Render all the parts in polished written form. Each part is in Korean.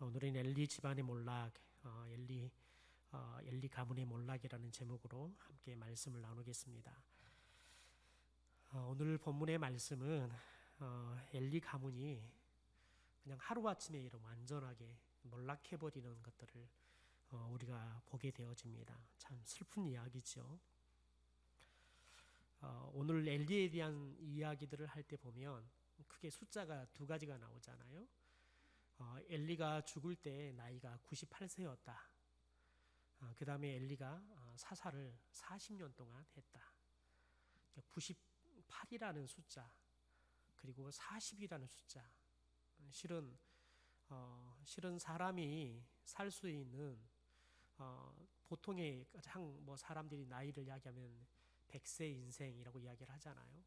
오늘은 엘리 집안의 몰락, 엘리 가문의 몰락이라는 제목으로 함께 말씀을 나누겠습니다. 오늘 본문의 말씀은 엘리 가문이 그냥 하루아침에 이런 완전하게 몰락해버리는 것들을 우리가 보게 되어집니다. 참 슬픈 이야기죠. 오늘 엘리에 대한 이야기들을 할 때 보면 크게 숫자가 두 가지가 나오잖아요. 엘리가 죽을 때 나이가 98세였다. 그 다음에 엘리가 사사를 40년 동안 했다. 98이라는 숫자, 그리고 40이라는 숫자. 실은 사람이 살 수 있는 보통의 가장 사람들이 나이를 이야기하면 100세 인생이라고 이야기를 하잖아요.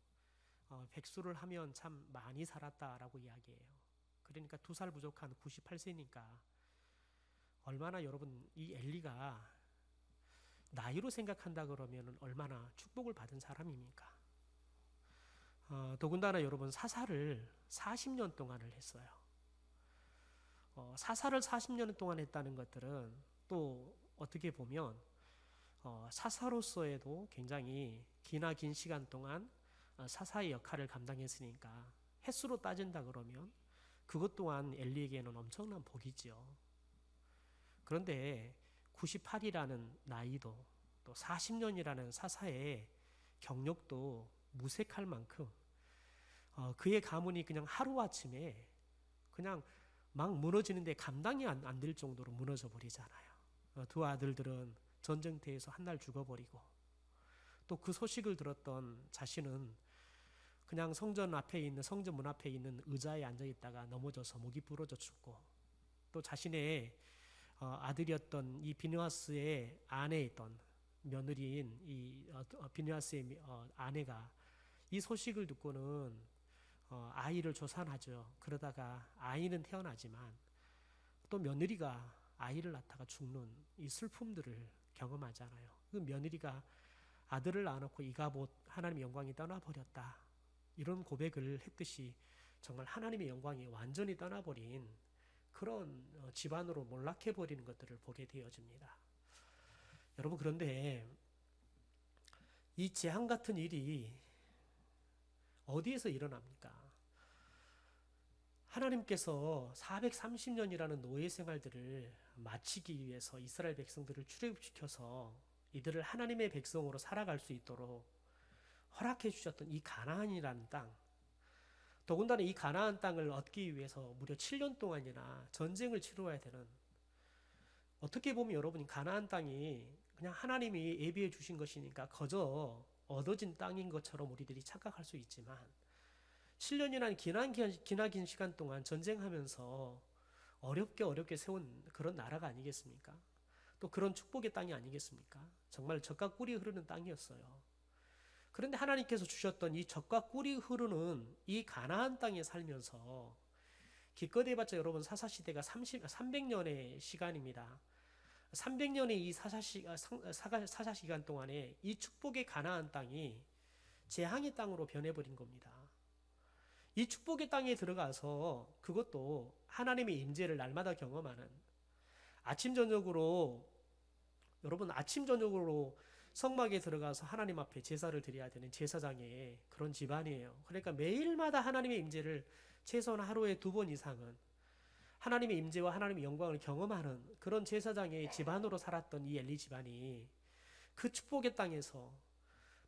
백수를 하면 참 많이 살았다라고 이야기해요. 그러니까 2살 부족한 98세니까 얼마나 여러분 이 엘리가 나이로 생각한다 그러면 얼마나 축복을 받은 사람입니까? 더군다나 여러분 사사를 40년 동안을 했어요. 사사를 40년 동안 했다는 것들은 또 어떻게 보면 사사로서에도 굉장히 기나 긴 시간 동안 사사의 역할을 감당했으니까 횟수로 따진다 그러면 그것 또한 엘리에게는 엄청난 복이지요. 그런데 98이라는 나이도 또 40년이라는 사사의 경력도 무색할 만큼 그의 가문이 그냥 하루아침에 그냥 막 무너지는데 감당이 안 될 정도로 무너져 버리잖아요. 두 아들들은 전쟁터에서 한 날 죽어버리고 또 그 소식을 들었던 자신은 그냥 성전 문 앞에 있는 의자에 앉아 있다가 넘어져서 목이 부러져 죽고 또 자신의 아들이었던 이 비느하스의 아내였던 며느리인 이 비느하스의 아내가 이 소식을 듣고는 아이를 조산하죠. 그러다가 아이는 태어나지만 또 며느리가 아이를 낳다가 죽는 이 슬픔들을 경험하잖아요. 그 며느리가 아들을 낳아놓고 이가봇 하나님의 영광이 떠나버렸다. 이런 고백을 했듯이 정말 하나님의 영광이 완전히 떠나버린 그런 집안으로 몰락해버리는 것들을 보게 되어집니다. 여러분 그런데 이 재앙 같은 일이 어디에서 일어납니까? 하나님께서 430년이라는 노예 생활들을 마치기 위해서 이스라엘 백성들을 출애굽시켜서 이들을 하나님의 백성으로 살아갈 수 있도록 허락해 주셨던 이 가나안이라는 땅, 더군다나 이 가나안 땅을 얻기 위해서 무려 7년 동안이나 전쟁을 치러야 되는, 어떻게 보면 여러분 가나안 땅이 그냥 하나님이 예비해 주신 것이니까 거저 얻어진 땅인 것처럼 우리들이 착각할 수 있지만 7년이라는 기나긴 시간 동안 전쟁하면서 어렵게 세운 그런 나라가 아니겠습니까? 또 그런 축복의 땅이 아니겠습니까? 정말 젖과 꿀이 흐르는 땅이었어요. 그런데 하나님께서 주셨던 이 젖과 꿀이 흐르는 이 가나안 땅에 살면서 기껏 해봤자 여러분 사사시대가 300년의 시간입니다. 300년의 이 사사시간 동안에 이 축복의 가나안 땅이 재앙의 땅으로 변해버린 겁니다. 이 축복의 땅에 들어가서 그것도 하나님의 임재를 날마다 경험하는 여러분 아침 저녁으로 성막에 들어가서 하나님 앞에 제사를 드려야 되는 제사장의 그런 집안이에요. 그러니까 매일마다 하나님의 임재를 최소한 하루에 2번 이상은 하나님의 임재와 하나님의 영광을 경험하는 그런 제사장의 집안으로 살았던 이 엘리 집안이 그 축복의 땅에서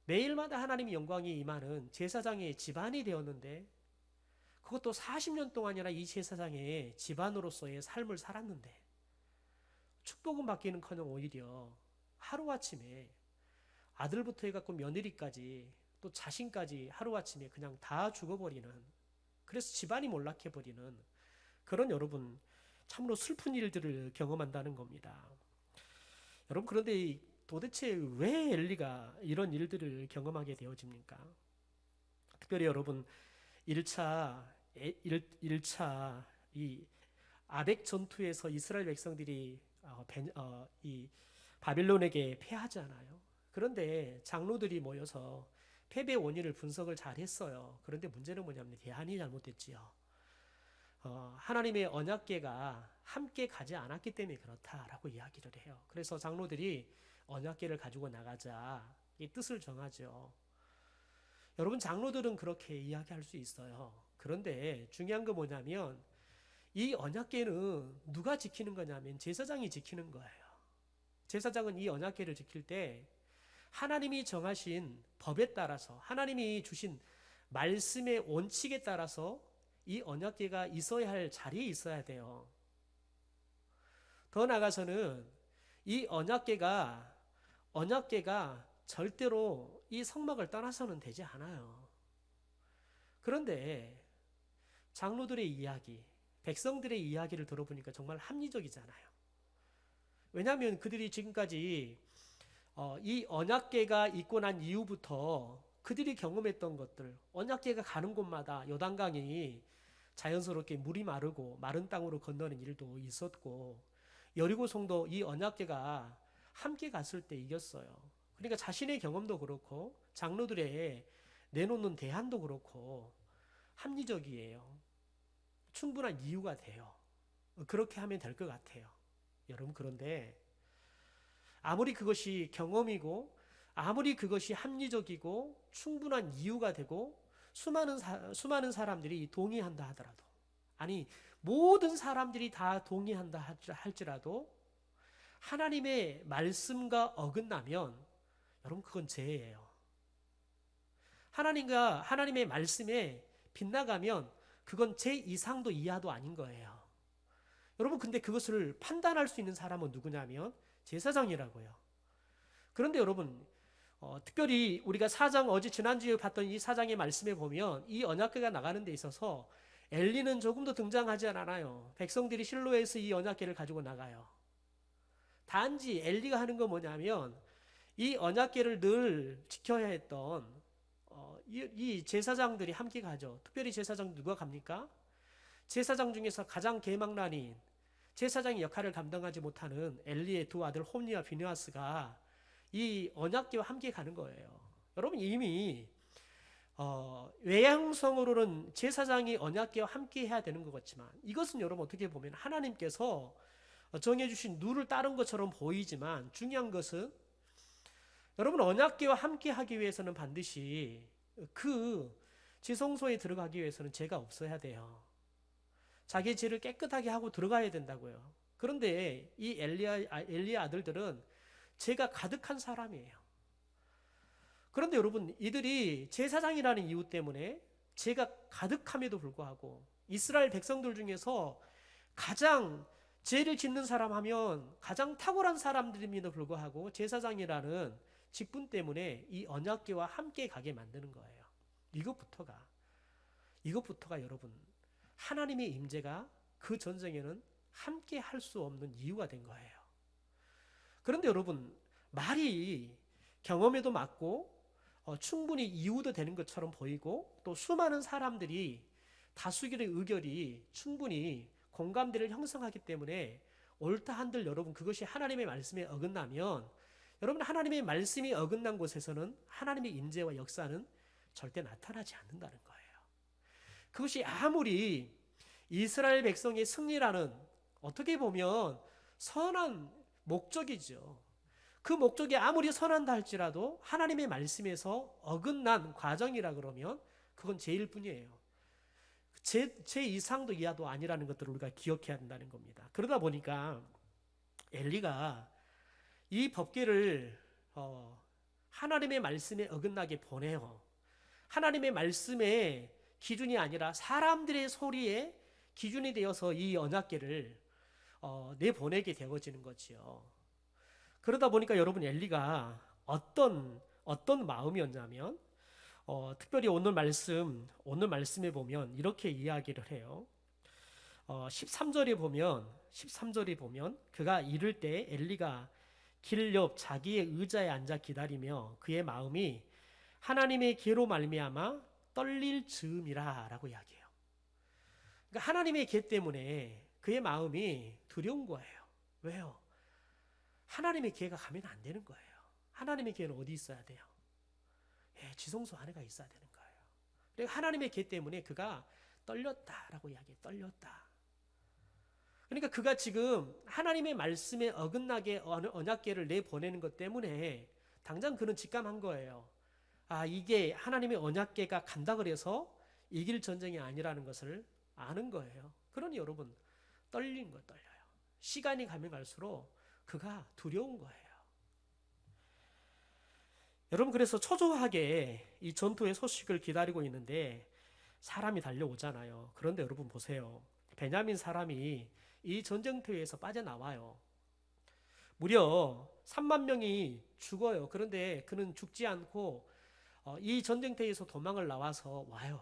매일마다 하나님의 영광이 임하는 제사장의 집안이 되었는데, 그것도 40년 동안이나 이 제사장의 집안으로서의 삶을 살았는데 축복은 받기는커녕 오히려 하루아침에 아들부터 해갖고 며느리까지 또 자신까지 하루아침에 그냥 다 죽어버리는, 그래서 집안이 몰락해버리는 그런 여러분 참으로 슬픈 일들을 경험한다는 겁니다. 여러분 그런데 도대체 왜 엘리가 이런 일들을 경험하게 되어집니까? 특별히 여러분 1차 이 아벡 전투에서 이스라엘 백성들이 이 바빌론에게 패하잖아요. 그런데 장로들이 모여서 패배 원인을 분석을 잘 했어요. 그런데 문제는 뭐냐면 대안이 잘못됐지요. 하나님의 언약궤가 함께 가지 않았기 때문에 그렇다라고 이야기를 해요. 그래서 장로들이 언약궤를 가지고 나가자 이 뜻을 정하죠. 여러분, 장로들은 그렇게 이야기할 수 있어요. 그런데 중요한 거 뭐냐면 이 언약궤는 누가 지키는 거냐면 제사장이 지키는 거예요. 제사장은 이 언약궤를 지킬 때 하나님이 정하신 법에 따라서, 하나님이 주신 말씀의 원칙에 따라서 이 언약궤가 있어야 할 자리에 있어야 돼요. 더 나아가서는 이 언약궤가 절대로 이 성막을 떠나서는 되지 않아요. 그런데 장로들의 이야기, 백성들의 이야기를 들어보니까 정말 합리적이잖아요. 왜냐하면 그들이 지금까지 이 언약궤가 있고 난 이후부터 그들이 경험했던 것들, 언약궤가 가는 곳마다 요단강이 자연스럽게 물이 마르고 마른 땅으로 건너는 일도 있었고, 여리고성도 이 언약궤가 함께 갔을 때 이겼어요. 그러니까 자신의 경험도 그렇고 장로들의 내놓는 대안도 그렇고 합리적이에요. 충분한 이유가 돼요. 그렇게 하면 될 것 같아요. 여러분, 그런데 아무리 그것이 경험이고 아무리 그것이 합리적이고 충분한 이유가 되고 수많은 사람들이 동의한다 하더라도, 아니 모든 사람들이 다 동의한다 할지라도 하나님의 말씀과 어긋나면 여러분, 그건 죄예요. 하나님의 말씀에 빗나가면 그건 죄 이상도 이하도 아닌 거예요. 여러분, 근데 그것을 판단할 수 있는 사람은 누구냐면 제사장이라고요. 그런데 여러분, 특별히 우리가 어제 지난주에 봤던 이 사장의 말씀에 보면 이 언약궤가 나가는 데 있어서 엘리는 조금도 등장하지 않아요. 백성들이 실로에서 이 언약궤를 가지고 나가요. 단지 엘리가 하는 건 뭐냐면 이 언약궤를 늘 지켜야 했던 이 제사장들이 함께 가죠. 특별히 제사장 누가 갑니까? 제사장 중에서 가장 계망란인, 제사장의 역할을 감당하지 못하는 엘리의 두 아들 홈니와 비느하스가 이 언약궤와 함께 가는 거예요. 여러분, 이미 외양성으로는 제사장이 언약궤와 함께 해야 되는 것 같지만 이것은 여러분 어떻게 보면 하나님께서 정해주신 룰을 따른 것처럼 보이지만 중요한 것은 여러분, 언약궤와 함께 하기 위해서는 반드시 그 지성소에 들어가기 위해서는 죄가 없어야 돼요. 자기 죄를 깨끗하게 하고 들어가야 된다고요. 그런데 이 엘리의 아들들은 죄가 가득한 사람이에요. 그런데 여러분, 이들이 제사장이라는 이유 때문에 죄가 가득함에도 불구하고 이스라엘 백성들 중에서 가장 죄를 짓는 사람 하면 가장 탁월한 사람들임에도 불구하고 제사장이라는 직분 때문에 이 언약궤와 함께 가게 만드는 거예요. 이것부터가 여러분, 하나님의 임재가 그 전쟁에는 함께 할 수 없는 이유가 된 거예요. 그런데 여러분, 말이 경험에도 맞고 충분히 이유도 되는 것처럼 보이고 또 수많은 사람들이 다수결의 의견이 충분히 공감대를 형성하기 때문에 옳다 한들 여러분, 그것이 하나님의 말씀에 어긋나면 여러분, 하나님의 말씀이 어긋난 곳에서는 하나님의 임재와 역사는 절대 나타나지 않는다는 거예요. 그것이 아무리 이스라엘 백성의 승리라는 어떻게 보면 선한 목적이죠. 그 목적이 아무리 선한다 할지라도 하나님의 말씀에서 어긋난 과정이라 그러면 그건 죄일 뿐이에요. 죄 이상도 이하도 아니라는 것들을 우리가 기억해야 한다는 겁니다. 그러다 보니까 엘리가 이 법궤를 하나님의 말씀에 어긋나게 보내요. 하나님의 말씀의 기준이 아니라 사람들의 소리에 기준이 되어서 이 언약궤를 내보내게 되어지는 거지요. 그러다 보니까 여러분, 엘리가 어떤 마음이었냐면 특별히 오늘 말씀에 보면 이렇게 이야기를 해요. 13절에 보면 그가 이를 때 엘리가 길 옆 자기의 의자에 앉아 기다리며 그의 마음이 하나님의 궤로 말미암아 떨릴 즈음이라라고 이야기해요. 그러니까 하나님의 궤 때문에 그의 마음이 두려운 거예요. 왜요? 하나님의 궤가 가면 안 되는 거예요. 하나님의 궤는 어디 있어야 돼요? 지성소 안에가 있어야 되는 거예요. 그러니까 하나님의 궤 때문에 그가 떨렸다라고 이야기해요. 떨렸다. 그러니까 그가 지금 하나님의 말씀에 어긋나게 언약궤를 내보내는 것 때문에 당장 그는 직감한 거예요. 아, 이게 하나님의 언약궤가 간다 그래서 이길 전쟁이 아니라는 것을 아는 거예요. 그러니 여러분 떨린 거 떨려요. 시간이 가면 갈수록 그가 두려운 거예요. 여러분 그래서 초조하게 이 전투의 소식을 기다리고 있는데 사람이 달려오잖아요. 그런데 여러분 보세요. 베냐민 사람이 이 전쟁터에서 빠져나와요. 무려 3만 명이 죽어요. 그런데 그는 죽지 않고 이 전쟁터에서 도망을 나와서 와요.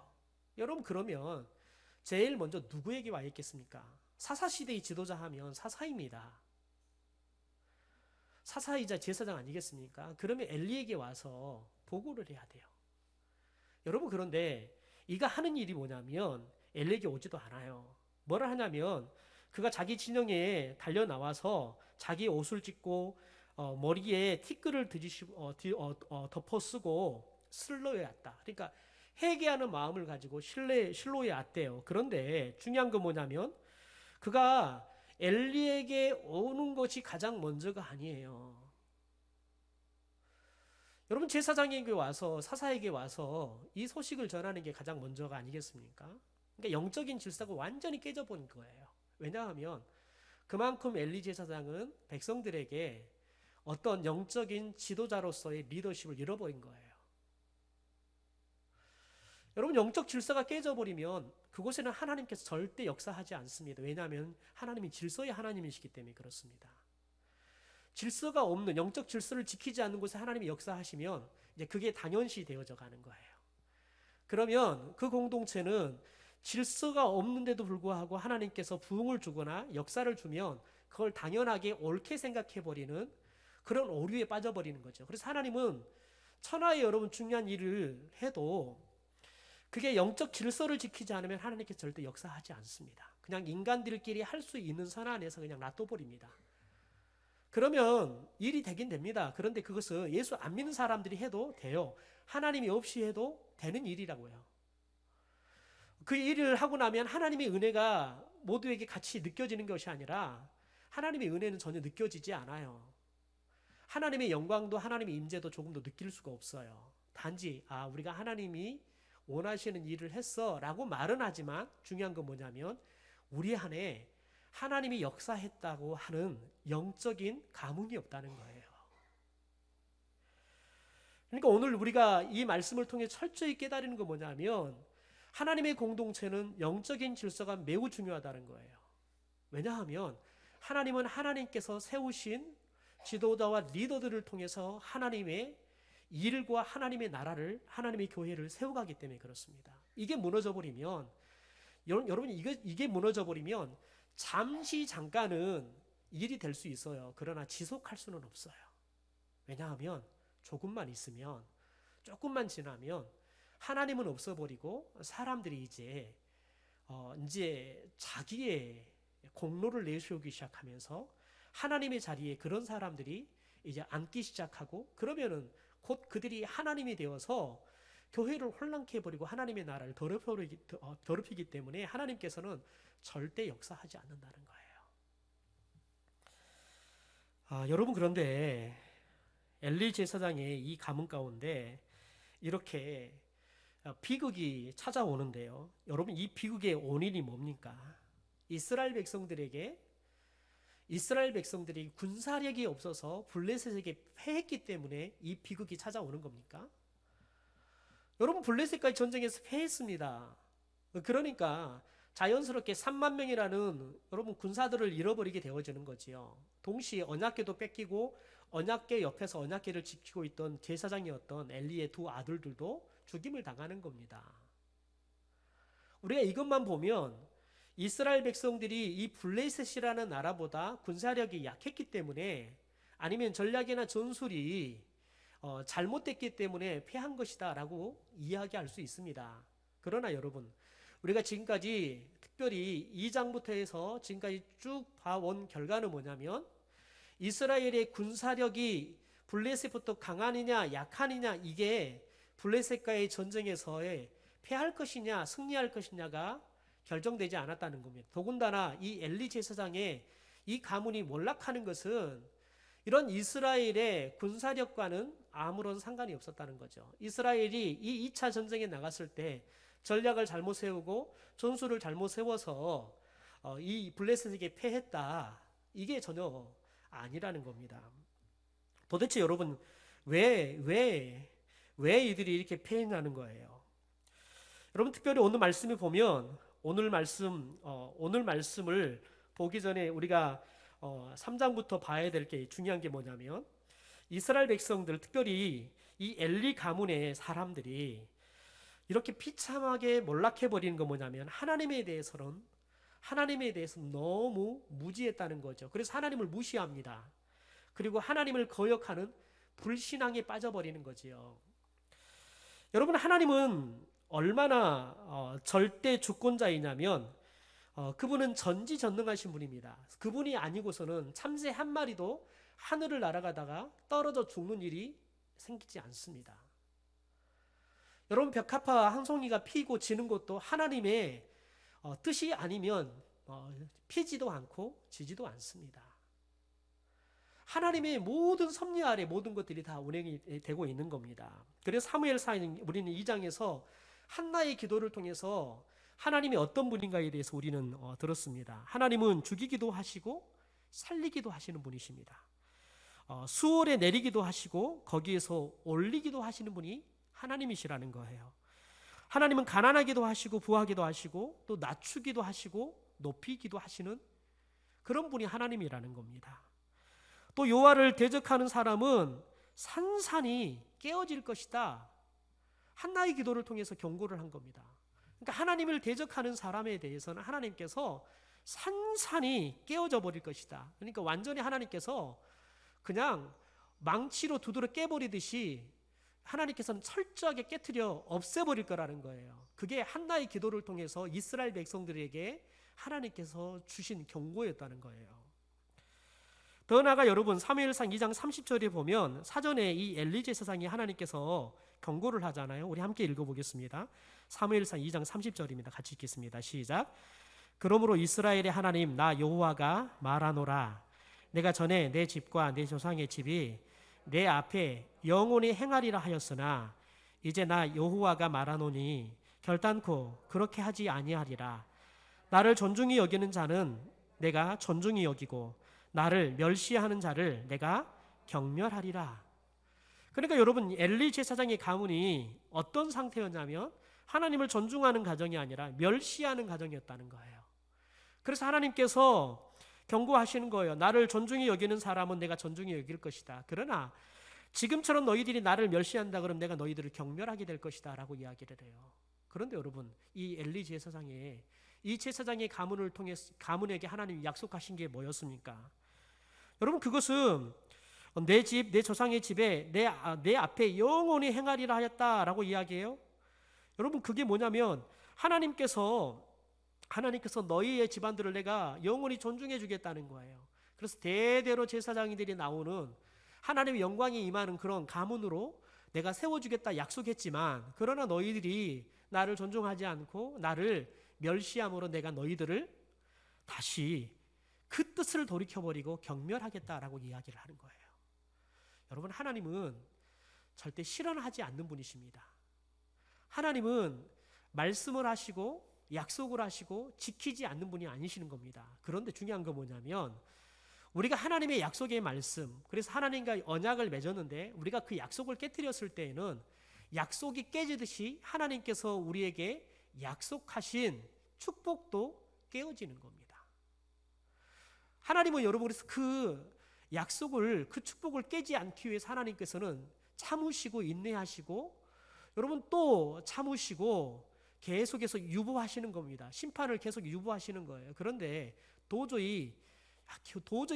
여러분 그러면 제일 먼저 누구에게 와 있겠습니까? 사사시대의 지도자 하면 사사입니다. 사사이자 제사장 아니겠습니까? 그러면 엘리에게 와서 보고를 해야 돼요. 여러분 그런데 이가 하는 일이 뭐냐면 엘리에게 오지도 않아요. 뭐를 하냐면 그가 자기 진영에 달려 나와서 자기 옷을 찢고 머리에 티끌을 덮어 쓰고 실로에 왔다. 그러니까 회개하는 마음을 가지고 실로에 왔대요. 그런데 중요한 건 뭐냐면 그가 엘리에게 오는 것이 가장 먼저가 아니에요. 여러분 제사장에게 와서 사사에게 와서 이 소식을 전하는 게 가장 먼저가 아니겠습니까? 그러니까 영적인 질서가 완전히 깨져버린 거예요. 왜냐하면 그만큼 엘리 제사장은 백성들에게 어떤 영적인 지도자로서의 리더십을 잃어버린 거예요. 여러분 영적 질서가 깨져버리면 그곳에는 하나님께서 절대 역사하지 않습니다. 왜냐하면 하나님이 질서의 하나님이시기 때문에 그렇습니다. 질서가 없는 영적 질서를 지키지 않는 곳에 하나님이 역사하시면 이제 그게 당연시 되어져 가는 거예요. 그러면 그 공동체는 질서가 없는데도 불구하고 하나님께서 부흥을 주거나 역사를 주면 그걸 당연하게 옳게 생각해버리는 그런 오류에 빠져버리는 거죠. 그래서 하나님은 천하의 여러분 중요한 일을 해도 그게 영적 질서를 지키지 않으면 하나님께서 절대 역사하지 않습니다. 그냥 인간들끼리 할 수 있는 선 안에서 그냥 놔둬버립니다. 그러면 일이 되긴 됩니다. 그런데 그것은 예수 안 믿는 사람들이 해도 돼요. 하나님이 없이 해도 되는 일이라고요. 그 일을 하고 나면 하나님의 은혜가 모두에게 같이 느껴지는 것이 아니라 하나님의 은혜는 전혀 느껴지지 않아요. 하나님의 영광도 하나님의 임재도 조금도 느낄 수가 없어요. 단지 우리가 하나님이 원하시는 일을 했어 라고 말은 하지만 중요한 건 뭐냐면 우리 안에 하나님이 역사했다고 하는 영적인 감흥이 없다는 거예요. 그러니까 오늘 우리가 이 말씀을 통해 철저히 깨달는 건 뭐냐면 하나님의 공동체는 영적인 질서가 매우 중요하다는 거예요. 왜냐하면 하나님은 하나님께서 세우신 지도자와 리더들을 통해서 하나님의 일과 하나님의 나라를 하나님의 교회를 세워가기 때문에 그렇습니다. 이게 무너져 버리면 여러분 이게 무너져 버리면 잠시 잠깐은 일이 될 수 있어요. 그러나 지속할 수는 없어요. 왜냐하면 조금만 있으면 조금만 지나면 하나님은 없어버리고 사람들이 이제 자기의 공로를 내세우기 시작하면서 하나님의 자리에 그런 사람들이 이제 앉기 시작하고 그러면은 곧 그들이 하나님이 되어서 교회를 혼란케 해버리고 하나님의 나라를 더럽히기 때문에 하나님께서는 절대 역사하지 않는다는 거예요. 여러분 그런데 엘리 제사장의 이 가문 가운데 이렇게 비극이 찾아오는데요. 여러분 이 비극의 원인이 뭡니까? 이스라엘 백성들이 군사력이 없어서 블레셋에게 패했기 때문에 이 비극이 찾아오는 겁니까? 여러분 블레셋과의 전쟁에서 패했습니다. 그러니까 자연스럽게 3만 명이라는 여러분 군사들을 잃어버리게 되어지는 거지요. 동시에 언약궤도 뺏기고 언약궤 옆에서 언약궤를 지키고 있던 제사장이었던 엘리의 두 아들들도 죽임을 당하는 겁니다. 우리가 이것만 보면 이스라엘 백성들이 이 블레셋이라는 나라보다 군사력이 약했기 때문에 아니면 전략이나 전술이 잘못됐기 때문에 패한 것이다 라고 이야기할 수 있습니다. 그러나 여러분 우리가 지금까지 특별히 2장부터 해서 지금까지 쭉 봐온 결과는 뭐냐면 이스라엘의 군사력이 블레셋부터 강하느냐 약하느냐 이게 블레셋과의 전쟁에서의 패할 것이냐 승리할 것이냐가 결정되지 않았다는 겁니다. 더군다나 이 엘리 제사장의 이 가문이 몰락하는 것은 이런 이스라엘의 군사력과는 아무런 상관이 없었다는 거죠. 이스라엘이 이 2차 전쟁에 나갔을 때 전략을 잘못 세우고 전술을 잘못 세워서 이 블레셋에게 패했다. 이게 전혀 아니라는 겁니다. 도대체 여러분 왜 이들이 이렇게 패했냐는 거예요. 여러분 특별히 오늘 말씀을 보면 오늘 말씀을 보기 전에 우리가 3장부터 봐야 될 게 중요한 게 뭐냐면 이스라엘 백성들 특별히 이 엘리 가문의 사람들이 이렇게 비참하게 몰락해버리는 건 뭐냐면 하나님에 대해서는 너무 무지했다는 거죠. 그래서 하나님을 무시합니다. 그리고 하나님을 거역하는 불신앙에 빠져버리는 거지요. 여러분 하나님은 얼마나 절대 주권자이냐면 그분은 전지전능하신 분입니다. 그분이 아니고서는 참새 한 마리도 하늘을 날아가다가 떨어져 죽는 일이 생기지 않습니다. 여러분 벽화파 한 송이가 피고 지는 것도 하나님의 뜻이 아니면 피지도 않고 지지도 않습니다. 하나님의 모든 섭리 아래 모든 것들이 다 운행이 되고 있는 겁니다. 그래서 사무엘상 우리는 2장에서 한나의 기도를 통해서 하나님이 어떤 분인가에 대해서 우리는 들었습니다. 하나님은 죽이기도 하시고 살리기도 하시는 분이십니다. 수월에 내리기도 하시고 거기에서 올리기도 하시는 분이 하나님이시라는 거예요. 하나님은 가난하기도 하시고 부하기도 하시고 또 낮추기도 하시고 높이기도 하시는 그런 분이 하나님이라는 겁니다. 또 여호와를 대적하는 사람은 산산이 깨어질 것이다. 한나의 기도를 통해서 경고를 한 겁니다. 그러니까 하나님을 대적하는 사람에 대해서는 하나님께서 산산이 깨어져 버릴 것이다. 그러니까 완전히 하나님께서 그냥 망치로 두드려 깨버리듯이 하나님께서는 철저하게 깨트려 없애버릴 거라는 거예요. 그게 한나의 기도를 통해서 이스라엘 백성들에게 하나님께서 주신 경고였다는 거예요. 더 나아가 여러분 사무엘상 2장 30절에 보면 사전에 이 엘리 제사장이 하나님께서 경고를 하잖아요. 우리 함께 읽어보겠습니다. 사무엘상 2장 30절입니다. 같이 읽겠습니다. 시작. 그러므로 이스라엘의 하나님 나 여호와가 말하노라. 내가 전에 내 집과 내 조상의 집이 내 앞에 영원히 행하리라 하였으나 이제 나 여호와가 말하노니 결단코 그렇게 하지 아니하리라. 나를 존중히 여기는 자는 내가 존중히 여기고 나를 멸시하는 자를 내가 경멸하리라. 그러니까 여러분 엘리 제사장의 가문이 어떤 상태였냐면 하나님을 존중하는 가정이 아니라 멸시하는 가정이었다는 거예요. 그래서 하나님께서 경고하시는 거예요. 나를 존중히 여기는 사람은 내가 존중히 여길 것이다. 그러나 지금처럼 너희들이 나를 멸시한다 그러면 내가 너희들을 경멸하게 될 것이다 라고 이야기를 해요. 그런데 여러분 이 엘리 제사장의 이 제사장의 가문을 통해서 가문에게 하나님이 약속하신 게 뭐였습니까? 여러분 그것은 내 집, 내 조상의 집에 내 앞에 영원히 행하리라 하였다라고 이야기해요. 여러분 그게 뭐냐면 하나님께서 너희의 집안들을 내가 영원히 존중해 주겠다는 거예요. 그래서 대대로 제사장들이 나오는 하나님의 영광이 임하는 그런 가문으로 내가 세워주겠다 약속했지만 그러나 너희들이 나를 존중하지 않고 나를 멸시함으로 내가 너희들을 다시 그 뜻을 돌이켜버리고 경멸하겠다라고 이야기를 하는 거예요. 여러분 하나님은 절대 실현하지 않는 분이십니다. 하나님은 말씀을 하시고 약속을 하시고 지키지 않는 분이 아니시는 겁니다. 그런데 중요한 건 뭐냐면 우리가 하나님의 약속의 말씀, 그래서 하나님과 언약을 맺었는데 우리가 그 약속을 깨뜨렸을 때에는 약속이 깨지듯이 하나님께서 우리에게 약속하신 축복도 깨어지는 겁니다. 하나님은 여러분께서 그 약속을 그 축복을 깨지 않기 위해서 하나님께서는 참으시고 인내하시고 여러분 또 참으시고 계속해서 유보하시는 겁니다. 심판을 계속 유보하시는 거예요. 그런데 도저히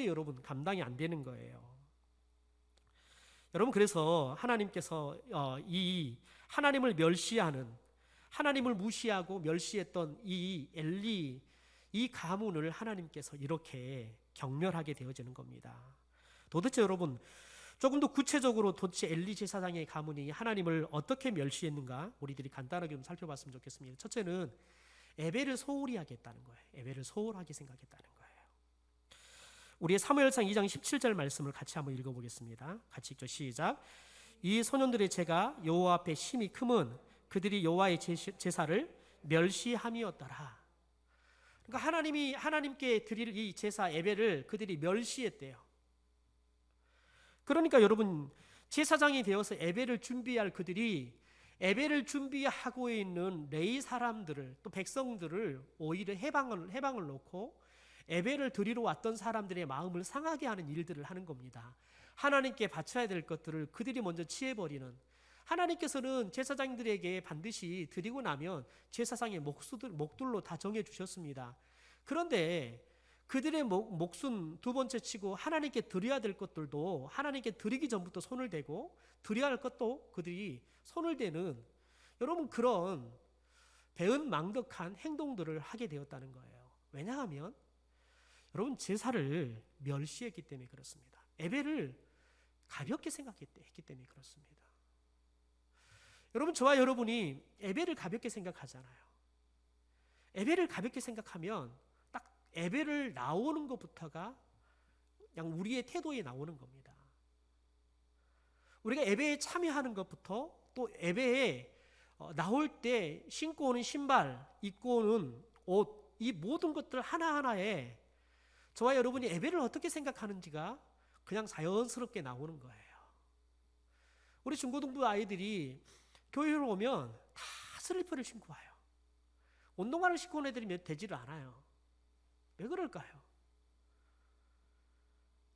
여러분 감당이 안 되는 거예요. 여러분 그래서 하나님께서 이 하나님을 멸시하는 하나님을 무시하고 멸시했던 이 엘리 이 가문을 하나님께서 이렇게 경멸하게 되어지는 겁니다. 도대체 여러분 조금 더 구체적으로 도대체 엘리 제사장의 가문이 하나님을 어떻게 멸시했는가 우리들이 간단하게 좀 살펴봤으면 좋겠습니다. 첫째는 예배를 소홀히 하겠다는 거예요. 예배를 소홀하게 생각했다는 거예요. 우리 사무엘상 2장 17절 말씀을 같이 한번 읽어보겠습니다. 같이 읽죠. 시작. 이 소년들의 죄가 여호와 앞에 심히 크면 그들이 여호와의 제사를 멸시함이었더라. 그러니까 하나님께 드릴 이 제사 예배를 그들이 멸시했대요. 그러니까 여러분, 제사장이 되어서 예배를 준비할 그들이 예배를 준비하고 있는 레위 사람들을, 또 백성들을 오히려 해방을 놓고 예배를 드리러 왔던 사람들의 마음을 상하게 하는 일들을 하는 겁니다. 하나님께 바쳐야 될 것들을 그들이 먼저 취해버리는, 하나님께서는 제사장들에게 반드시 드리고 나면 제사장의 목들로 다 정해주셨습니다. 그런데 그들의 목숨 두 번째 치고 하나님께 드려야 될 것들도 하나님께 드리기 전부터 손을 대고, 드려야 할 것도 그들이 손을 대는, 여러분, 그런 배은망덕한 행동들을 하게 되었다는 거예요. 왜냐하면 여러분, 제사를 멸시했기 때문에 그렇습니다. 예배를 가볍게 생각했기 때문에 그렇습니다. 여러분, 저와 여러분이 예배를 가볍게 생각하잖아요. 예배를 가볍게 생각하면 딱 예배를 나오는 것부터가 그냥 우리의 태도에 나오는 겁니다. 우리가 예배에 참여하는 것부터, 또 예배에 나올 때 신고 오는 신발, 입고 오는 옷, 이 모든 것들 하나하나에 저와 여러분이 예배를 어떻게 생각하는지가 그냥 자연스럽게 나오는 거예요. 우리 중고등부 아이들이 교회를 오면 다 슬리퍼를 신고 와요. 운동화를 신고 온 애들이 되지를 않아요. 왜 그럴까요?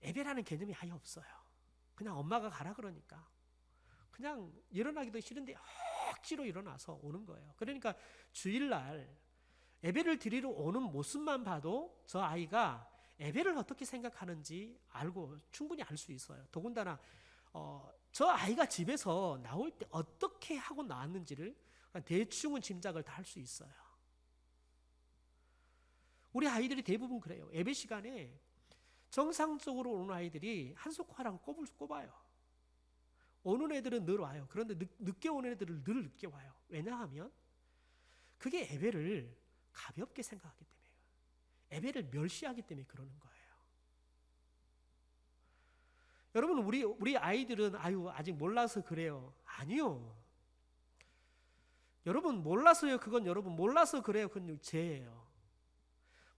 예배라는 개념이 아예 없어요. 그냥 엄마가 가라 그러니까 그냥 일어나기도 싫은데 억지로 일어나서 오는 거예요. 그러니까 주일날 예배를 드리러 오는 모습만 봐도 저 아이가 예배를 어떻게 생각하는지 충분히 알 수 있어요. 더군다나 저 아이가 집에서 나올 때 어떻게 하고 나왔는지를 대충은 짐작을 다 할 수 있어요. 우리 아이들이 대부분 그래요. 예배 시간에 정상적으로 오는 아이들이 한솥화랑 꼽을 꼽아요. 오는 애들은 늘 와요. 그런데 늦게 오는 애들은 늘 늦게 와요. 왜냐하면 그게 예배를 가볍게 생각하기 때문에요. 예배를 멸시하기 때문에 그러는 거예요. 여러분, 우리 아이들은 아직 몰라서 그래요. 아니요. 여러분, 몰라서요. 그건 여러분 몰라서 그래요. 그건 죄예요.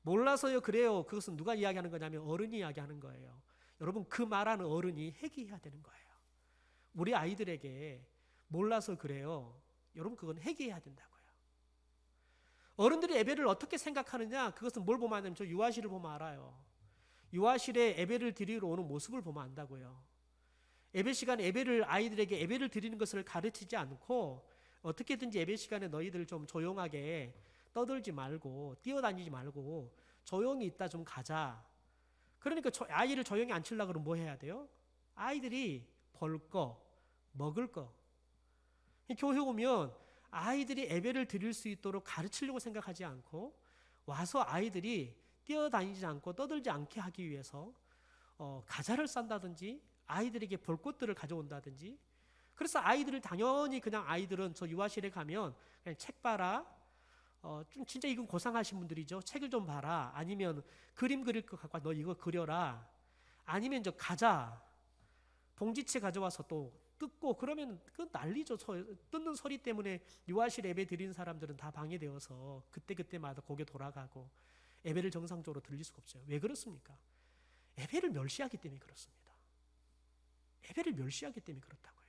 몰라서요 그래요. 그것은 누가 이야기하는 거냐면 어른이 이야기하는 거예요. 여러분, 그 말하는 어른이 회개해야 되는 거예요. 우리 아이들에게 몰라서 그래요. 여러분, 그건 회개해야 된다고요. 어른들이 예배를 어떻게 생각하느냐, 그것은 뭘 보면 아냐면 저 유아실을 보면 알아요. 유아실에 예배를 드리러 오는 모습을 보면 안다고요. 예배 시간에 아이들에게 예배를 드리는 것을 가르치지 않고 어떻게든지 예배 시간에 너희들 좀 조용하게 떠들지 말고 뛰어다니지 말고 조용히 있다 좀 가자. 그러니까 아이를 조용히 앉히려고 그러면 뭐 해야 돼요? 아이들이 볼 거, 먹을 거. 교회 오면 아이들이 예배를 드릴 수 있도록 가르치려고 생각하지 않고 와서 아이들이 뛰어다니지 않고 떠들지 않게 하기 위해서 과자를 싼다든지 아이들에게 볼 것들을 가져온다든지. 그래서 아이들을 당연히 그냥 아이들은 저 유아실에 가면 그냥 책 봐라. 좀 진짜 이건 고상하신 분들이죠. 책을 좀 봐라. 아니면 그림 그릴 거 갖고 와. 너 이거 그려라. 아니면 저 과자 봉지채 가져와서 또 뜯고 그러면 그 난리죠. 뜯는 소리 때문에 유아실 예배 드리는 사람들은 다 방해되어서 그때마다 고개 돌아가고 예배를 정상적으로 드릴 수가 없어요. 왜 그렇습니까? 예배를 멸시하기 때문에 그렇습니다. 예배를 멸시하기 때문에 그렇다고요.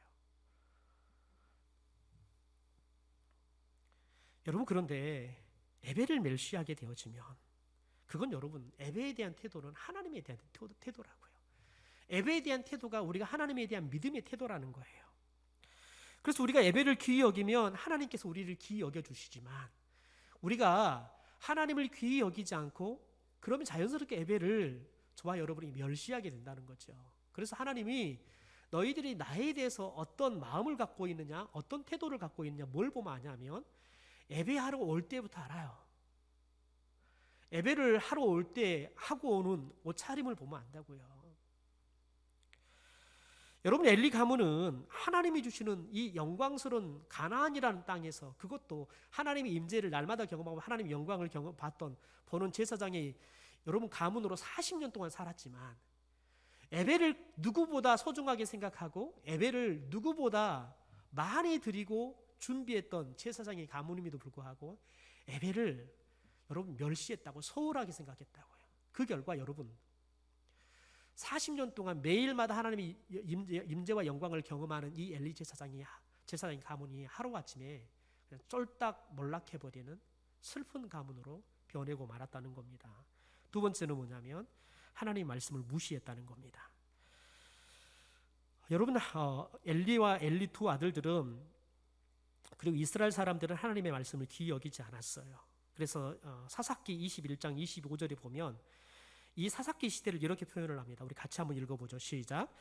여러분, 그런데 예배를 멸시하게 되어지면 그건 여러분 예배에 대한 태도는 하나님에 대한 태도라고요. 예배에 대한 태도가 우리가 하나님에 대한 믿음의 태도라는 거예요. 그래서 우리가 예배를 귀히 여기면 하나님께서 우리를 귀히 여겨주시지만 우리가 하나님을 귀히 여기지 않고 그러면 자연스럽게 예배를 저와 여러분이 멸시하게 된다는 거죠. 그래서 하나님이 너희들이 나에 대해서 어떤 마음을 갖고 있느냐, 어떤 태도를 갖고 있느냐, 뭘 보면 아냐면 예배하러 올 때부터 알아요. 예배를 하러 올 때 하고 오는 옷차림을 보면 안다고요. 여러분, 엘리 가문은 하나님이 주시는 이 영광스러운 가나안이라는 땅에서, 그것도 하나님의 임재를 날마다 경험하고 하나님의 영광을 보는 제사장이 여러분 가문으로 40년 동안 살았지만, 예배를 누구보다 소중하게 생각하고 예배를 누구보다 많이 드리고 준비했던 제사장의 가문임에도 불구하고 예배를 여러분 멸시했다고, 소홀하게 생각했다고요. 그 결과 여러분 40년 동안 매일마다 하나님의 임재와 영광을 경험하는 이 엘리 제사장의 가문이 하루아침에 그냥 쫄딱 몰락해버리는 슬픈 가문으로 변하고 말았다는 겁니다. 두 번째는 뭐냐면 하나님의 말씀을 무시했다는 겁니다. 여러분, 엘리와 엘리 두 아들들은, 그리고 이스라엘 사람들은 하나님의 말씀을 귀히 여기지 않았어요. 그래서 사사기 21장 25절에 보면 이 사사기 시대를 이렇게 표현을 합니다. 우리 같이 한번 읽어보죠. 시작.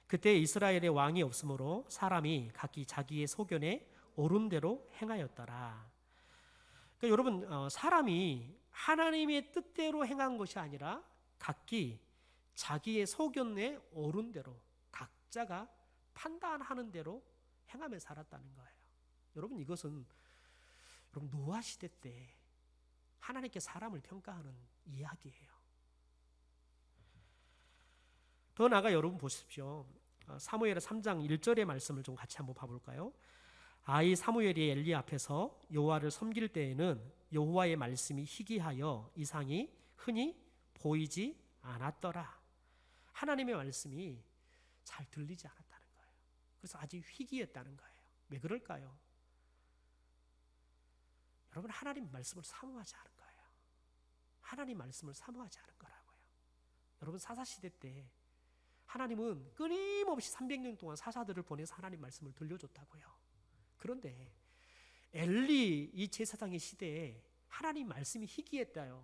그때 이스라엘에 왕이 없으므로 사람이 각기 자기의 소견에 옳은 대로 행하였더라. 그러니까 여러분, 사람이 하나님의 뜻대로 행한 것이 아니라 각기 자기의 소견에 옳은 대로, 각자가 판단하는 대로 행하며 살았다는 거예요. 여러분, 이것은 여러분 노아 시대 때 하나님께 사람을 평가하는 이야기예요. 더 나아가 여러분 보십시오. 사무엘 3장 1절의 말씀을 좀 같이 한번 봐볼까요? 아이 사무엘이 엘리 앞에서 여호와를 섬길 때에는 여호와의 말씀이 희귀하여 이상이 흔히 보이지 않았더라. 하나님의 말씀이 잘 들리지 않았다는 거예요. 그래서 아주 희귀했다는 거예요. 왜 그럴까요? 여러분, 하나님 말씀을 사모하지 않은 거예요. 하나님 말씀을 사모하지 않은 거라고요. 여러분, 사사시대 때 하나님은 끊임없이 300년 동안 사사들을 보내서 하나님 말씀을 들려줬다고요. 그런데 엘리 이 제사장의 시대에 하나님 말씀이 희귀했다요.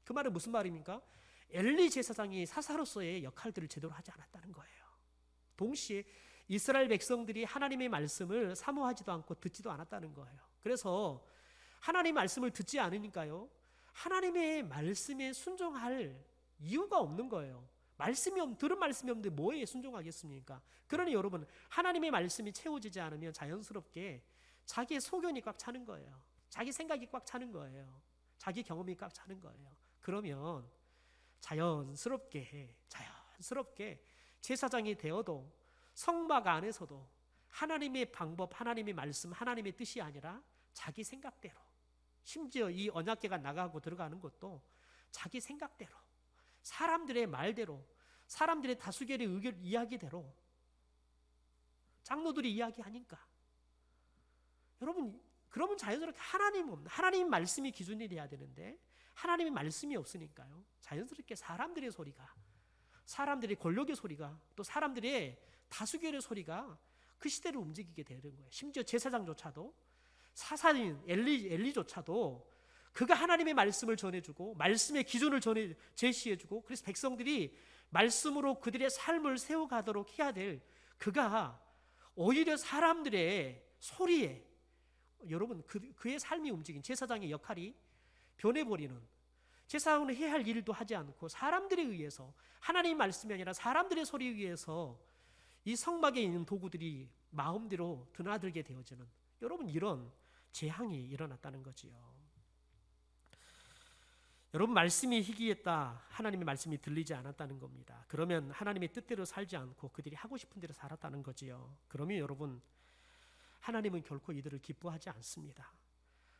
그 말은 무슨 말입니까? 엘리 제사장이 사사로서의 역할들을 제대로 하지 않았다는 거예요. 동시에 이스라엘 백성들이 하나님의 말씀을 사모하지도 않고 듣지도 않았다는 거예요. 그래서 하나님의 말씀을 듣지 않으니까요, 하나님의 말씀에 순종할 이유가 없는 거예요. 들은 말씀이 없는데 뭐에 순종하겠습니까? 그러니 여러분, 하나님의 말씀이 채워지지 않으면 자연스럽게 자기의 소견이 꽉 차는 거예요. 자기 생각이 꽉 차는 거예요. 자기 경험이 꽉 차는 거예요. 그러면 자연스럽게 제사장이 되어도 성막 안에서도 하나님의 방법, 하나님의 말씀, 하나님의 뜻이 아니라 자기 생각대로, 심지어 이 언약궤가 나가고 들어가는 것도 자기 생각대로, 사람들의 말대로, 사람들의 다수결의 의견 이야기대로 장로들이 이야기하니까, 여러분, 그러면 자연스럽게 하나님 말씀이 기준이 돼야 되는데 하나님의 말씀이 없으니까요, 자연스럽게 사람들의 소리가, 사람들의 권력의 소리가, 또 사람들의 다수결의 소리가 그 시대를 움직이게 되는 거예요. 심지어 제사장조차도, 사사인 엘리조차도 그가 하나님의 말씀을 전해주고 말씀의 기준을 제시해주고, 그래서 백성들이 말씀으로 그들의 삶을 세워가도록 해야 될 그가 오히려 사람들의 소리에, 여러분, 그의 삶이 움직인 제사장의 역할이 변해버리는, 제사장은 해야 할 일도 하지 않고 사람들에 의해서, 하나님의 말씀이 아니라 사람들의 소리에 의해서 이 성막에 있는 도구들이 마음대로 드나들게 되어지는, 여러분, 이런 재앙이 일어났다는 거지요. 여러분, 말씀이 희귀했다, 하나님의 말씀이 들리지 않았다는 겁니다. 그러면 하나님의 뜻대로 살지 않고 그들이 하고 싶은 대로 살았다는 거지요. 그러면 여러분, 하나님은 결코 이들을 기뻐하지 않습니다.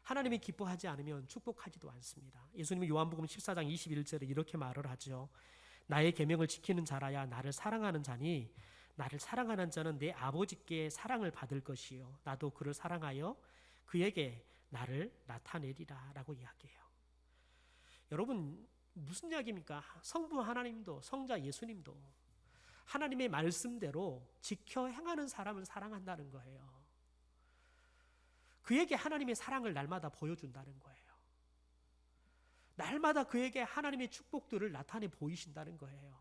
하나님이 기뻐하지 않으면 축복하지도 않습니다. 예수님이 요한복음 14장 21절에 이렇게 말을 하죠. 나의 계명을 지키는 자라야 나를 사랑하는 자니 나를 사랑하는 자는 내 아버지께 사랑을 받을 것이요 나도 그를 사랑하여 그에게 나를 나타내리라 라고 이야기해요. 여러분, 무슨 이야기입니까? 성부 하나님도 성자 예수님도 하나님의 말씀대로 지켜 행하는 사람을 사랑한다는 거예요. 그에게 하나님의 사랑을 날마다 보여준다는 거예요. 날마다 그에게 하나님의 축복들을 나타내 보이신다는 거예요.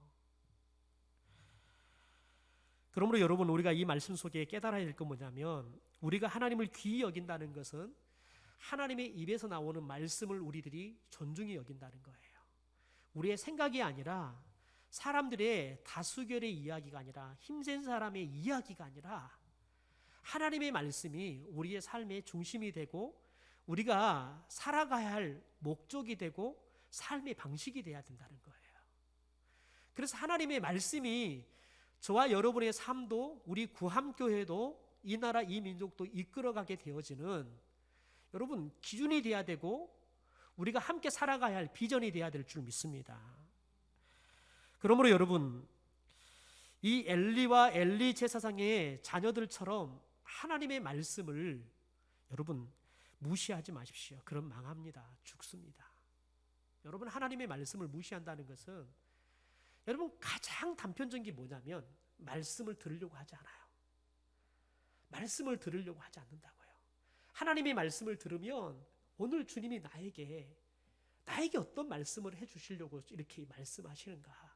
그러므로 여러분, 우리가 이 말씀 속에 깨달아야 될 건 뭐냐면, 우리가 하나님을 귀히 여긴다는 것은 하나님의 입에서 나오는 말씀을 우리들이 존중히 여긴다는 거예요. 우리의 생각이 아니라 사람들의 다수결의 이야기가 아니라 힘센 사람의 이야기가 아니라 하나님의 말씀이 우리의 삶의 중심이 되고 우리가 살아가야 할 목적이 되고 삶의 방식이 되어야 된다는 거예요. 그래서 하나님의 말씀이 저와 여러분의 삶도 우리 구함교회도 이 나라 이 민족도 이끌어가게 되어지는 여러분 기준이 되어야 되고 우리가 함께 살아가야 할 비전이 되어야 될 줄 믿습니다. 그러므로 여러분 이 엘리와 엘리 제사장의 자녀들처럼 하나님의 말씀을 여러분 무시하지 마십시오. 그럼 망합니다. 죽습니다. 여러분 하나님의 말씀을 무시한다는 것은 여러분 가장 단편적인 게 뭐냐면 말씀을 들으려고 하지 않아요. 말씀을 들으려고 하지 않는다고요. 하나님의 말씀을 들으면 오늘 주님이 나에게 어떤 말씀을 해주시려고 이렇게 말씀하시는가.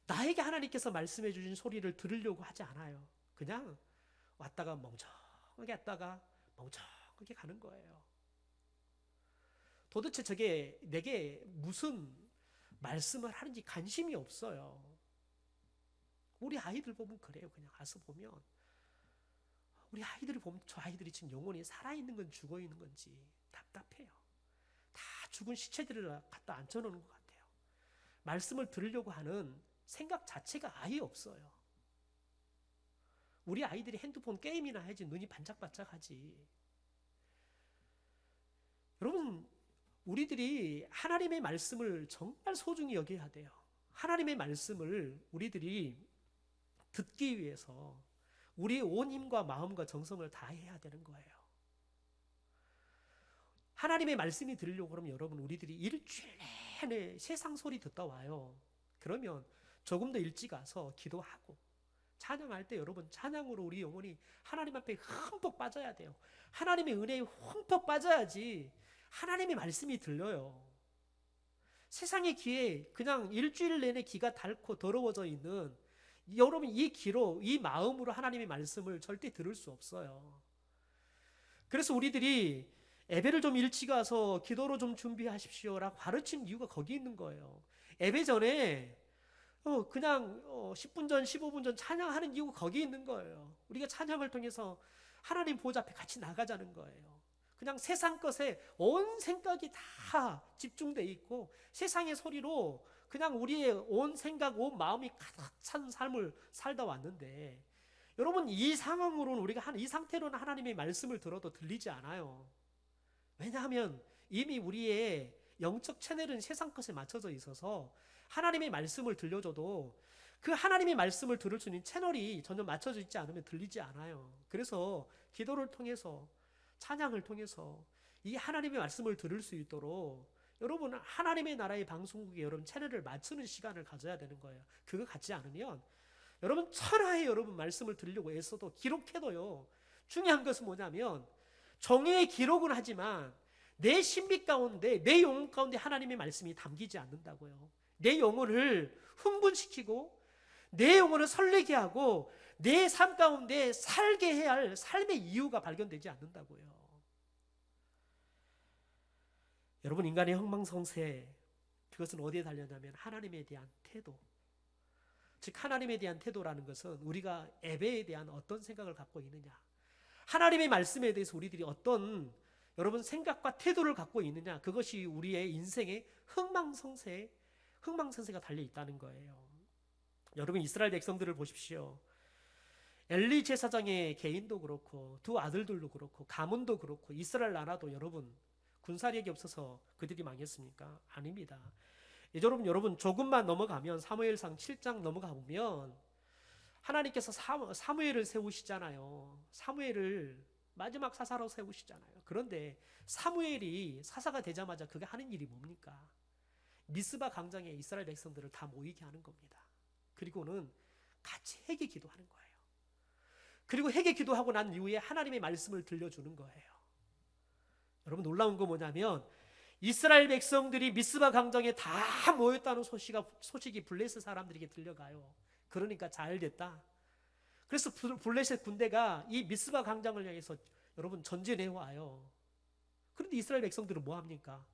나에게 하나님께서 말씀해 주신 소리를 들으려고 하지 않아요. 그냥 왔다가 멍청하게 왔다가 멍청하게 가는 거예요. 도대체 저게 내게 무슨 말씀을 하는지 관심이 없어요. 우리 아이들 보면 그래요. 그냥 가서 보면 우리 아이들을 보면 저 아이들이 지금 영혼이 살아있는 건 죽어있는 건지 답답해요. 다 죽은 시체들을 갖다 앉혀놓는 것 같아요. 말씀을 들으려고 하는 생각 자체가 아예 없어요. 우리 아이들이 핸드폰 게임이나 하지 눈이 반짝반짝하지. 여러분 우리들이 하나님의 말씀을 정말 소중히 여겨야 돼요. 하나님의 말씀을 우리들이 듣기 위해서 우리의 온 힘과 마음과 정성을 다해야 되는 거예요. 하나님의 말씀이 들으려고 그러면 여러분 우리들이 일주일 내내 세상 소리 듣다 와요. 그러면 조금 더 일찍 가서 기도하고 찬양할 때 여러분 찬양으로 우리 영혼이 하나님 앞에 흠뻑 빠져야 돼요. 하나님의 은혜에 흠뻑 빠져야지 하나님의 말씀이 들려요. 세상의 귀에 그냥 일주일 내내 귀가 닳고 더러워져 있는 여러분 이 귀로 이 마음으로 하나님의 말씀을 절대 들을 수 없어요. 그래서 우리들이 예배를 좀 일찍 와서 기도로 좀 준비하십시오라고 가르친 이유가 거기 있는 거예요. 예배 전에 그냥 10분 전 15분 전 찬양하는 이유가 거기 있는 거예요. 우리가 찬양을 통해서 하나님 보좌 앞에 같이 나가자는 거예요. 그냥 세상 것에 온 생각이 다 집중되어 있고 세상의 소리로 그냥 우리의 온 생각, 온 마음이 가득 찬 삶을 살다 왔는데 여러분 이 상황으로는 우리가 이 상태로는 하나님의 말씀을 들어도 들리지 않아요. 왜냐하면 이미 우리의 영적 채널은 세상 것에 맞춰져 있어서 하나님의 말씀을 들려줘도 그 하나님의 말씀을 들을 수 있는 채널이 전혀 맞춰져 있지 않으면 들리지 않아요. 그래서 기도를 통해서 찬양을 통해서 이 하나님의 말씀을 들을 수 있도록 여러분 하나님의 나라의 방송국에 여러분 채널을 맞추는 시간을 가져야 되는 거예요. 그거 갖지 않으면 여러분 천하에 여러분 말씀을 들으려고 애써도 기록해도요. 중요한 것은 뭐냐면 종이에 기록은 하지만 내 신비 가운데 내 영혼 가운데 하나님의 말씀이 담기지 않는다고요. 내 영혼을 흥분시키고 내 영혼을 설레게 하고 내 삶 가운데 살게 해야 할 삶의 이유가 발견되지 않는다고요. 여러분 인간의 흥망성쇠 그것은 어디에 달렸냐면 하나님에 대한 태도. 즉 하나님에 대한 태도라는 것은 우리가 예배에 대한 어떤 생각을 갖고 있느냐, 하나님의 말씀에 대해서 우리들이 어떤 여러분 생각과 태도를 갖고 있느냐, 그것이 우리의 인생의 흥망성쇠가 달려 있다는 거예요. 여러분 이스라엘 백성들을 보십시오. 엘리 제사장의 개인도 그렇고 두 아들들도 그렇고 가문도 그렇고 이스라엘 나라도 여러분 군사력이 없어서 그들이 망했습니까? 아닙니다. 여러분 조금만 넘어가면 사무엘상 7장 넘어가 보면 하나님께서 사무엘을 세우시잖아요. 사무엘을 마지막 사사로 세우시잖아요. 그런데 사무엘이 사사가 되자마자 그가 하는 일이 뭡니까? 미스바 광장에 이스라엘 백성들을 다 모이게 하는 겁니다. 그리고는 같이 회개 기도하는 거예요. 그리고 회개 기도하고 난 이후에 하나님의 말씀을 들려주는 거예요. 여러분 놀라운 거 뭐냐면 이스라엘 백성들이 미스바 광장에 다 모였다는 소식이 블레셋 사람들에게 들려가요. 그러니까 잘 됐다. 그래서 블레셋 군대가 이 미스바 광장을 향해서 여러분 전진해 와요. 그런데 이스라엘 백성들은 뭐 합니까?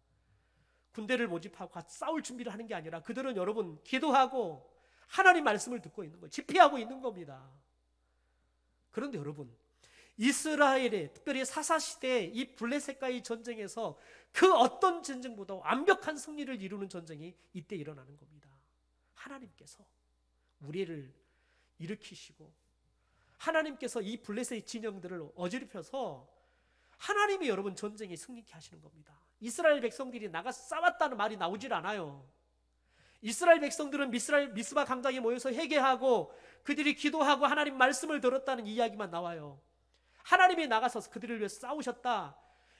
군대를 모집하고 싸울 준비를 하는 게 아니라 그들은 여러분 기도하고 하나님 말씀을 듣고 있는 거예요. 집회하고 있는 겁니다. 그런데 여러분, 이스라엘의 특별히 사사시대의 이 블레셋과의 전쟁에서 그 어떤 전쟁보다 완벽한 승리를 이루는 전쟁이 이때 일어나는 겁니다. 하나님께서 우리를 일으키시고 하나님께서 이 블레셋 진영들을 어지럽혀서 하나님이 여러분 전쟁에 승리케 하시는 겁니다. 이스라엘 백성들이 나가 싸웠다는 말이 나오질 않아요. 이스라엘 백성들은 미스바 광장에 모여서 회개하고 그들이 기도하고 하나님 말씀을 들었다는 이야기만 나와요. 하나님이 나가서 그들을 위해 싸우셨다.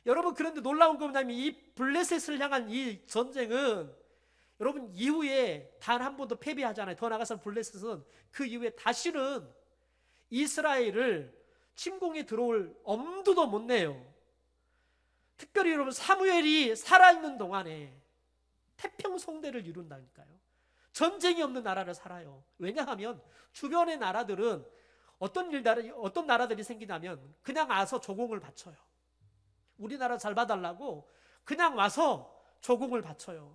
여러분, 그런데 놀라운 건 뭐냐면 이 블레셋을 향한 이 전쟁은 여러분 이후에 단 한 번도 패배하잖아요. 더 나가서 블레셋은 그 이후에 다시는 이스라엘을 침공에 들어올 엄두도 못 내요. 특별히 여러분 사무엘이 살아있는 동안에 태평성대를 이룬다니까요. 전쟁이 없는 나라를 살아요. 왜냐하면 주변의 나라들은 어떤 나라들이 생기냐면 그냥 와서 조공을 바쳐요. 우리나라 잘 봐달라고 그냥 와서 조공을 바쳐요.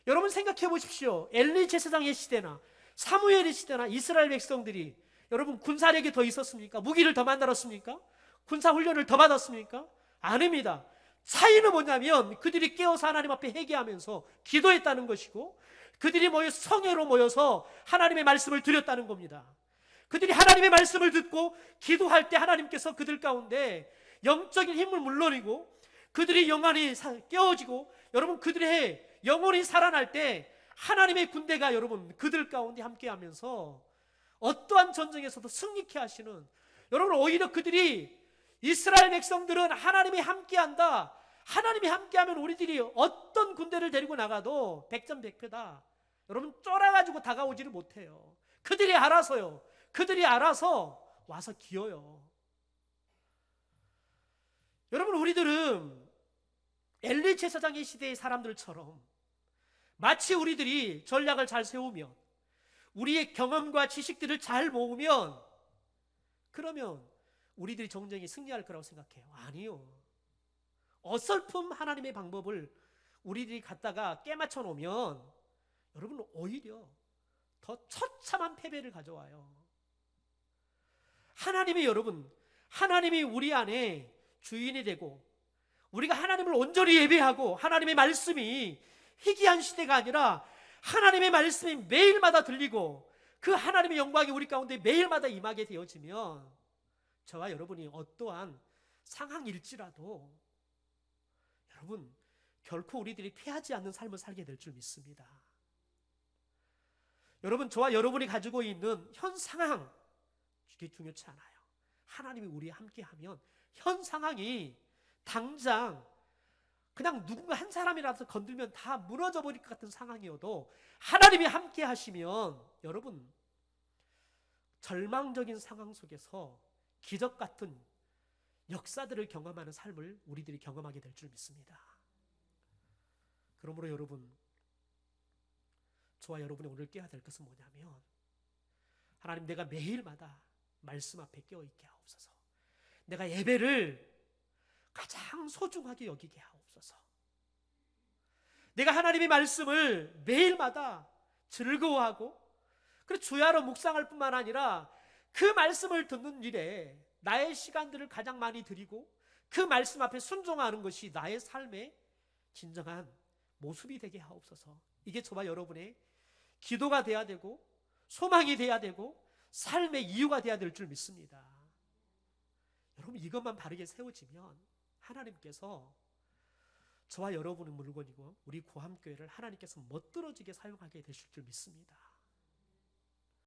여러분 생각해 보십시오. 엘리 제사장의 시대나 사무엘의 시대나 이스라엘 백성들이 여러분 군사력이 더 있었습니까? 무기를 더 만들었습니까? 군사훈련을 더 받았습니까? 아닙니다. 차이는 뭐냐면 그들이 깨어서 하나님 앞에 회개하면서 기도했다는 것이고 그들이 성회로 모여서 하나님의 말씀을 드렸다는 겁니다. 그들이 하나님의 말씀을 듣고 기도할 때 하나님께서 그들 가운데 영적인 힘을 물론이고 그들이 영원히 깨어지고 여러분 그들의 영혼이 살아날 때 하나님의 군대가 여러분 그들 가운데 함께하면서 어떠한 전쟁에서도 승리케 하시는, 여러분 오히려 그들이 이스라엘 백성들은 하나님이 함께한다. 하나님이 함께하면 우리들이 어떤 군대를 데리고 나가도 백전백패다. 여러분 쫄아가지고 다가오지를 못해요. 그들이 알아서요. 그들이 알아서 와서 기어요. 여러분 우리들은 엘리 제사장의 시대의 사람들처럼 마치 우리들이 전략을 잘 세우면 우리의 경험과 지식들을 잘 모으면 그러면 우리들이 전쟁에 승리할 거라고 생각해요. 아니요. 어설픈 하나님의 방법을 우리들이 갖다가 깨맞춰 놓으면 여러분 오히려 더 처참한 패배를 가져와요. 하나님이 우리 안에 주인이 되고 우리가 하나님을 온전히 예배하고 하나님의 말씀이 희귀한 시대가 아니라 하나님의 말씀이 매일마다 들리고 그 하나님의 영광이 우리 가운데 매일마다 임하게 되어지면 저와 여러분이 어떠한 상황일지라도 여러분 결코 우리들이 패하지 않는 삶을 살게 될 줄 믿습니다. 여러분 저와 여러분이 가지고 있는 현 상황 이게 중요치 않아요. 하나님이 우리와 함께하면 현 상황이 당장 그냥 누군가 한 사람이라도 건들면 다 무너져 버릴 것 같은 상황이어도 하나님이 함께 하시면 여러분 절망적인 상황 속에서 기적 같은 역사들을 경험하는 삶을 우리들이 경험하게 될 줄 믿습니다. 그러므로 여러분 저와 여러분이 오늘 깨야 될 것은 뭐냐면 하나님 내가 매일마다 말씀 앞에 깨어있게 하옵소서. 내가 예배를 가장 소중하게 여기게 하옵소서. 내가 하나님의 말씀을 매일마다 즐거워하고 그리고 주야로 묵상할 뿐만 아니라 그 말씀을 듣는 일에 나의 시간들을 가장 많이 드리고 그 말씀 앞에 순종하는 것이 나의 삶의 진정한 모습이 되게 하옵소서. 이게 저와 여러분의 기도가 돼야 되고 소망이 돼야 되고 삶의 이유가 돼야 될 줄 믿습니다. 여러분 이것만 바르게 세워지면 하나님께서 저와 여러분의 물건이고 우리 고함교회를 하나님께서 멋들어지게 사용하게 되실 줄 믿습니다.